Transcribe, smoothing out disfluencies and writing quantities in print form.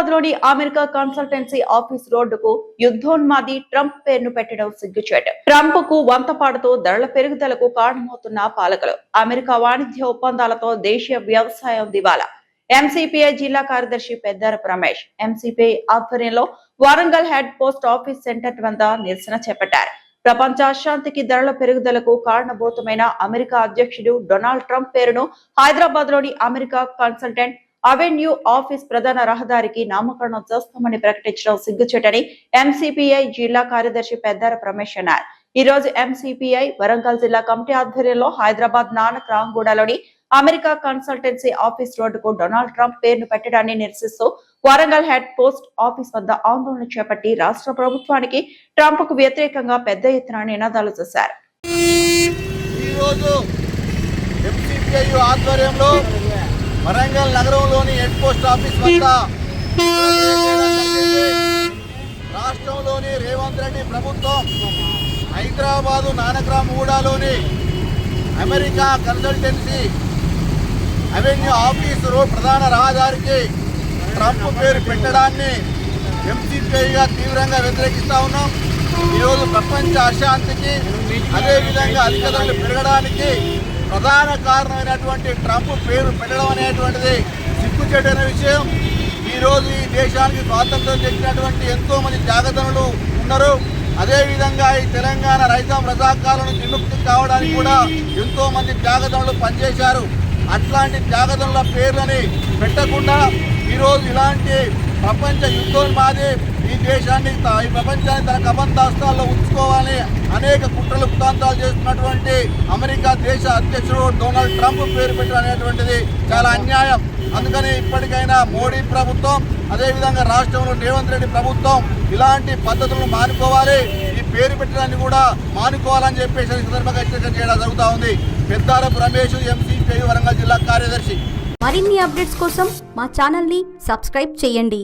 హైదరాబాద్ లోని America consultancy office రోడ్డుకు యుద్ధోన్మాది Trump పేరును పెట్టడం సిగ్గుచేటు. ట్రంప్ కు వంతపాడుతూ ధరల పెరుగుదలకు కారణమవుతున్న పాలకులు. అమెరికా వాణిజ్య ఒప్పందాలతో దేశీయ వ్యవసాయం దివాలా. ఎంసీపీఐ జిల్లా కార్యదర్శి పెద్దారపు రమేష్ ఎంసీపీఐ ఆధ్వర్యంలో Warangal head post office centre వద్ద నిరసన చేపట్టారు. ప్రపంచ అశాంతికి ధరల పెరుగుదలకు కారణభూతమైన అమెరికా అధ్యక్షుడు డొనాల్డ్ ట్రంప్ పేరును హైదరాబాద్ లోని అమెరికా కన్సల్టెంట్ అవెన్యూ ఆఫీస్ ప్రధాన రహదారికి నామకరణం చేస్తామని ప్రకటించడం సిగ్గుచేటని ఎంసీపీఐ జిల్లా కార్యదర్శి పెద్దారపు రమేష్ అన్నారు. ఈ రోజు ఎంసీపీఐ వరంగల్ జిల్లా కమిటీ ఆధ్వర్యంలో హైదరాబాద్ నానక్ రాంగూడలోని అమెరికా కన్సల్టెన్సీ ఆఫీస్ రోడ్డుకు డొనాల్డ్ ట్రంప్ పేరును పెట్టడాన్ని నిరసిస్తూ వరంగల్ హెడ్ పోస్ట్ ఆఫీస్ వద్ద ఆందోళన చేపట్టి రాష్ట్ర ప్రభుత్వానికి ట్రంప్ కు వ్యతిరేకంగా పెద్ద ఎత్తున నినాదాలు చేశారు. వరంగల్ నగరంలోని హెడ్ పోస్ట్ ఆఫీస్ వద్ద రాష్ట్రంలోని రేవంత్ రెడ్డి ప్రభుత్వం హైదరాబాదు నానక్రామ్గూడలోని America consultancy avenue office road ప్రధాన రహదారికి ట్రంప్ పేరు పెట్టడాన్ని ఎంసీపీఐగా తీవ్రంగా వ్యతిరేకిస్తా ఉన్నాం. ఈరోజు ప్రపంచ అశాంతికి అదేవిధంగా అధిక ధరలు పెరగడానికి ప్రధాన కారణమైనటువంటి ట్రంప్ పేరు పెట్టడం అనేటువంటిది సిగ్గుచేటైన విషయం. ఈరోజు ఈ దేశానికి స్వాతంత్రం తెచ్చినటువంటి ఎంతో మంది త్యాగదనులు ఉన్నారు. అదేవిధంగా ఈ తెలంగాణ రైతాం రజాకాల నుంచి విముక్తి కావడానికి కూడా ఎంతో మంది త్యాగదనులు పనిచేశారు. అట్లాంటి త్యాగదనుల పేర్లని పెట్టకుండా ఈరోజు ఇలాంటి ప్రపంచ యుద్ధోన్మాది ఈ దేశాన్ని ఈ ప్రపంచాన్ని తన కబంధాస్తాల్లో ఉంచుకోవాలని అనేక కుట్రలు కుతాంతాలు చేస్తున్నటువంటి అమెరికా దేశ అధ్యక్షుడు డొనాల్డ్ ట్రంప్ పేరు పెట్టడం అనేటువంటిది చాలా అన్యాయం. అందుకని ఇప్పటికైనా మోడీ ప్రభుత్వం అదేవిధంగా రాష్ట్రంలో రేవంత్ రెడ్డి ప్రభుత్వం ఇలాంటి పద్ధతులను మానుకోవాలి, ఈ పేరు పెట్టడాన్ని కూడా మానుకోవాలని చెప్పేసి సందర్భంగా హెచ్చరిక చేయడం జరుగుతూ ఉంది. పెద్దారపు రమేష్ ఎంసీపీఐ వరంగల్ జిల్లా కార్యదర్శి. మరిన్ని అప్డేట్స్ కోసం మా ఛానల్ని సబ్స్క్రైబ్ చేయండి.